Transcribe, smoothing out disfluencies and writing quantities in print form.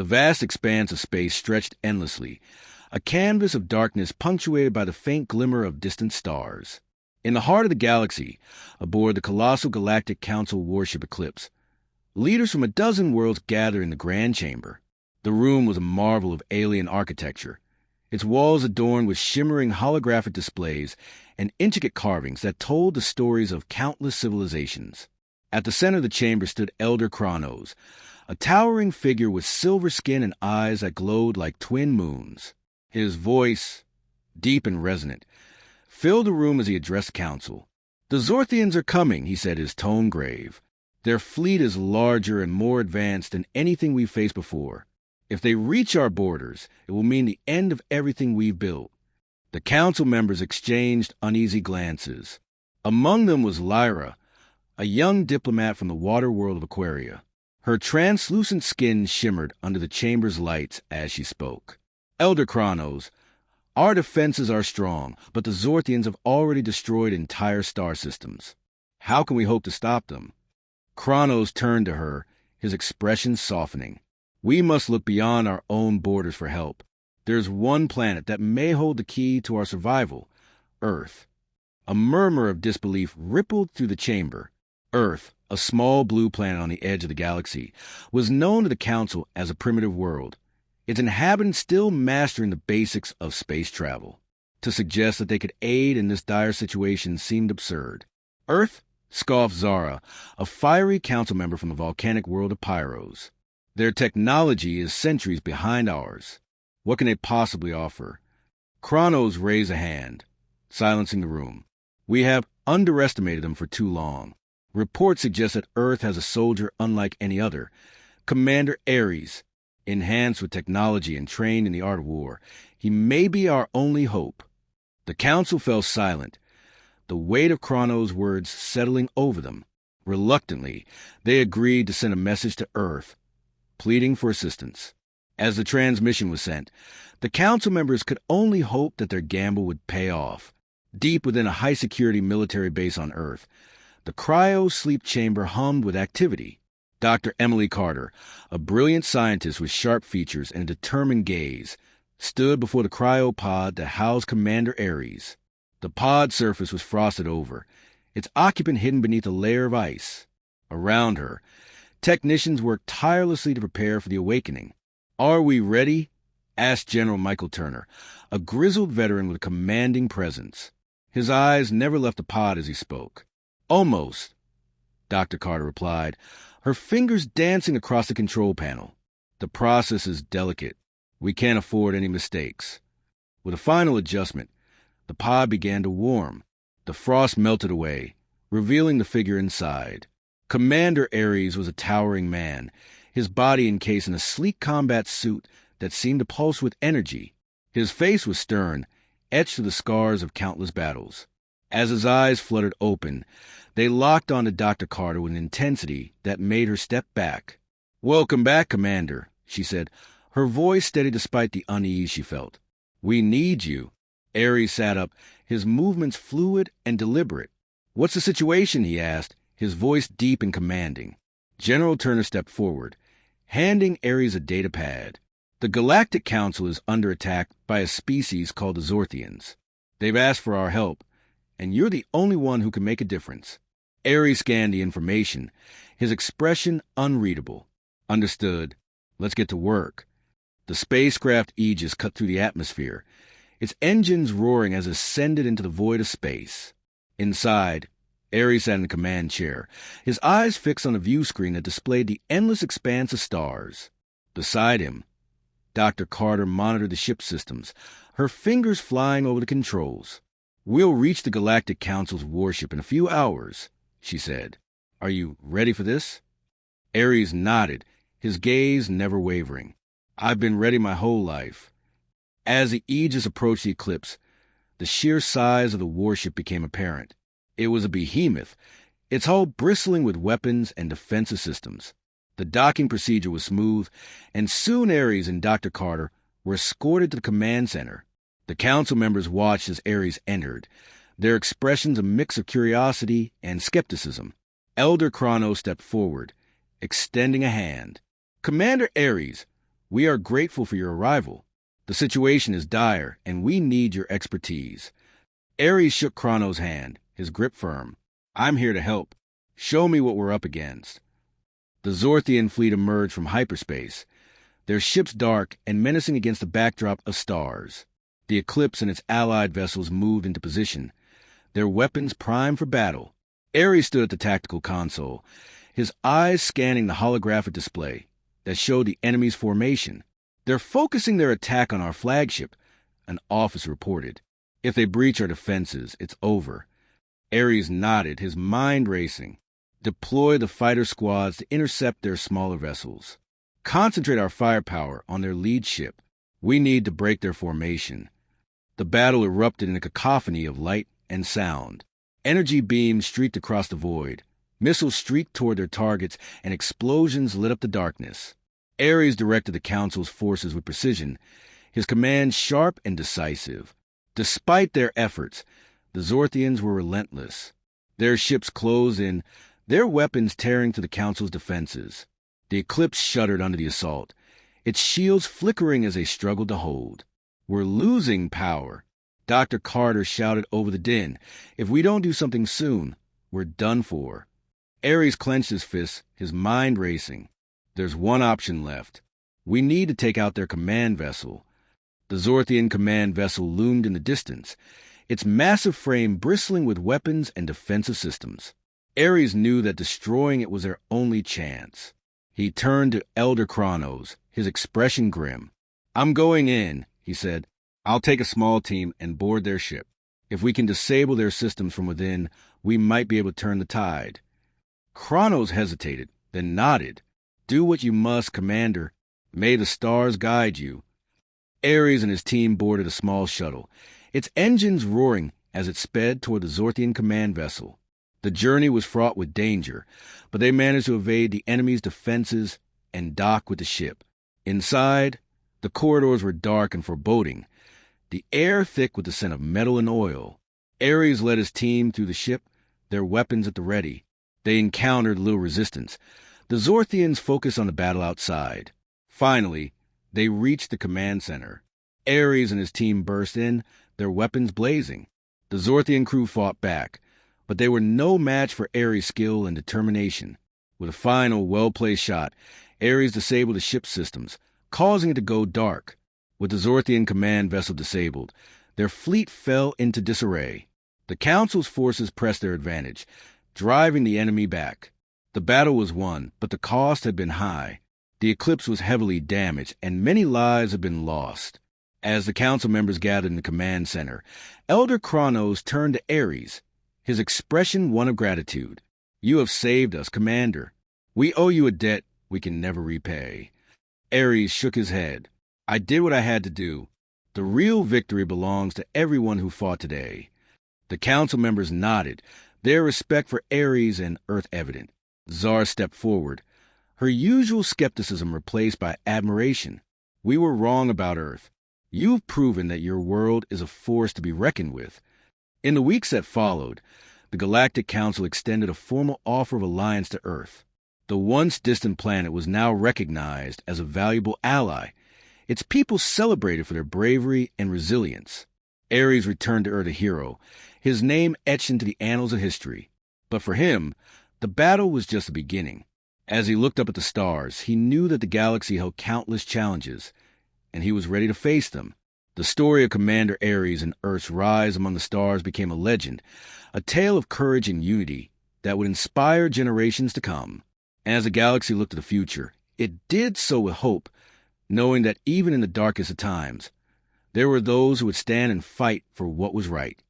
The vast expanse of space stretched endlessly, a canvas of darkness punctuated by the faint glimmer of distant stars. In the heart of the galaxy, aboard the colossal Galactic Council warship Eclipse, leaders from a dozen worlds gathered in the Grand Chamber. The room was a marvel of alien architecture, its walls adorned with shimmering holographic displays and intricate carvings that told the stories of countless civilizations. At the center of the chamber stood Elder Chronos, a towering figure with silver skin and eyes that glowed like twin moons. His voice, deep and resonant, filled the room as he addressed the council. "The Zorthians are coming," he said, his tone grave. "Their fleet is larger and more advanced than anything we've faced before. If they reach our borders, it will mean the end of everything we've built." The council members exchanged uneasy glances. Among them was Lyra, a young diplomat from the water world of Aquaria. Her translucent skin shimmered under the chamber's lights as she spoke. "Elder Chronos, our defenses are strong, but the Zorthians have already destroyed entire star systems. How can we hope to stop them?" Chronos turned to her, his expression softening. "We must look beyond our own borders for help. There's one planet that may hold the key to our survival, Earth." A murmur of disbelief rippled through the chamber. Earth, a small blue planet on the edge of the galaxy, was known to the Council as a primitive world, its inhabitants still mastering the basics of space travel. To suggest that they could aid in this dire situation seemed absurd. "Earth?" scoffed Zara, a fiery council member from the volcanic world of Pyros. "Their technology is centuries behind ours. What can they possibly offer?" Chronos raised a hand, silencing the room. "We have underestimated them for too long. Reports suggest that Earth has a soldier unlike any other, Commander Ares, enhanced with technology and trained in the art of war. He may be our only hope." The council fell silent, the weight of Chronos' words settling over them. Reluctantly, they agreed to send a message to Earth, pleading for assistance. As the transmission was sent, the council members could only hope that their gamble would pay off. Deep within a high-security military base on Earth, the cryo-sleep chamber hummed with activity. Dr. Emily Carter, a brilliant scientist with sharp features and a determined gaze, stood before the cryopod that housed Commander Ares. The pod surface was frosted over, its occupant hidden beneath a layer of ice. Around her, technicians worked tirelessly to prepare for the awakening. "Are we ready?" asked General Michael Turner, a grizzled veteran with a commanding presence. His eyes never left the pod as he spoke. "Almost," Dr. Carter replied, her fingers dancing across the control panel. "The process is delicate. We can't afford any mistakes." With a final adjustment, the pod began to warm. The frost melted away, revealing the figure inside. Commander Ares was a towering man, his body encased in a sleek combat suit that seemed to pulse with energy. His face was stern, etched with the scars of countless battles. As his eyes fluttered open, they locked onto Dr. Carter with an intensity that made her step back. "Welcome back, Commander," she said, her voice steady despite the unease she felt. "We need you." Ares sat up, his movements fluid and deliberate. "What's the situation?" he asked, his voice deep and commanding. General Turner stepped forward, handing Ares a data pad. "The Galactic Council is under attack by a species called the Zorthians. They've asked for our help, and you're the only one who can make a difference." Ares scanned the information, his expression unreadable. "Understood. Let's get to work." The spacecraft Aegis cut through the atmosphere, its engines roaring as it ascended into the void of space. Inside, Ares sat in the command chair, his eyes fixed on a view screen that displayed the endless expanse of stars. Beside him, Dr. Carter monitored the ship systems, her fingers flying over the controls. "We'll reach the Galactic Council's warship in a few hours," she said. "Are you ready for this?" Ares nodded, his gaze never wavering. "I've been ready my whole life." As the Aegis approached the eclipse, the sheer size of the warship became apparent. It was a behemoth, its hull bristling with weapons and defensive systems. The docking procedure was smooth, and soon Ares and Dr. Carter were escorted to the command center. The council members watched as Ares entered, their expressions a mix of curiosity and skepticism. Elder Chronos stepped forward, extending a hand. "Commander Ares, We are grateful for your arrival. The situation is dire, and we need your expertise. Ares shook Kronos' hand, his grip firm. I'm here to help. Show me what we're up against. The Zorthian fleet emerged from hyperspace, their ships dark and menacing against a backdrop of stars. The Eclipse and its allied vessels moved into position, their weapons primed for battle. Ares stood at the tactical console, his eyes scanning the holographic display that showed the enemy's formation. They're focusing their attack on our flagship, an officer reported. If they breach our defenses, it's over. Ares nodded, his mind racing. Deploy the fighter squads to intercept their smaller vessels. Concentrate our firepower on their lead ship. We need to break their formation. The battle erupted in a cacophony of light and sound. Energy beams streaked across the void. Missiles streaked toward their targets, and explosions lit up the darkness. Ares directed the Council's forces with precision, his command sharp and decisive. Despite their efforts, the Zorthians were relentless. Their ships closed in, their weapons tearing through the Council's defenses. The Eclipse shuddered under the assault, its shields flickering as they struggled to hold. We're losing power. Dr. Carter shouted over the din. If we don't do something soon, we're done for. Ares clenched his fists, his mind racing. There's one option left. We need to take out their command vessel. The Zorthian command vessel loomed in the distance, its massive frame bristling with weapons and defensive systems. Ares knew that destroying it was their only chance. He turned to Elder Kronos, his expression grim. I'm going in, he said. I'll take a small team and board their ship. If we can disable their systems from within, we might be able to turn the tide. Kronos hesitated, then nodded. Do what you must, Commander. May the stars guide you. Ares and his team boarded a small shuttle, its engines roaring as it sped toward the Zorthian command vessel. The journey was fraught with danger, but they managed to evade the enemy's defenses and dock with the ship. Inside, the corridors were dark and foreboding, the air thick with the scent of metal and oil. Ares led his team through the ship, their weapons at the ready. They encountered little resistance. The Zorthians focused on the battle outside. Finally, they reached the command center. Ares and his team burst in, their weapons blazing. The Zorthian crew fought back, but they were no match for Ares' skill and determination. With a final, well-placed shot, Ares disabled the ship's systems, causing it to go dark. With the Zorthian command vessel disabled, their fleet fell into disarray. The Council's forces pressed their advantage, driving the enemy back. The battle was won, but the cost had been high. The Eclipse was heavily damaged, and many lives had been lost. As the Council members gathered in the command center, Elder Kronos turned to Ares, his expression one of gratitude. You have saved us, Commander. We owe you a debt we can never repay. Ares shook his head. I did what I had to do. The real victory belongs to everyone who fought today. The Council members nodded, their respect for Ares and Earth evident. Zar stepped forward, her usual skepticism replaced by admiration. We were wrong about Earth. You've proven that your world is a force to be reckoned with. In the weeks that followed, the Galactic Council extended a formal offer of alliance to Earth. The once distant planet was now recognized as a valuable ally. Its people celebrated for their bravery and resilience. Ares returned to Earth a hero, his name etched into the annals of history. But for him, the battle was just the beginning. As he looked up at the stars, he knew that the galaxy held countless challenges, and he was ready to face them. The story of Commander Ares and Earth's rise among the stars became a legend, a tale of courage and unity that would inspire generations to come. As the galaxy looked to the future, it did so with hope, knowing that even in the darkest of times, there were those who would stand and fight for what was right.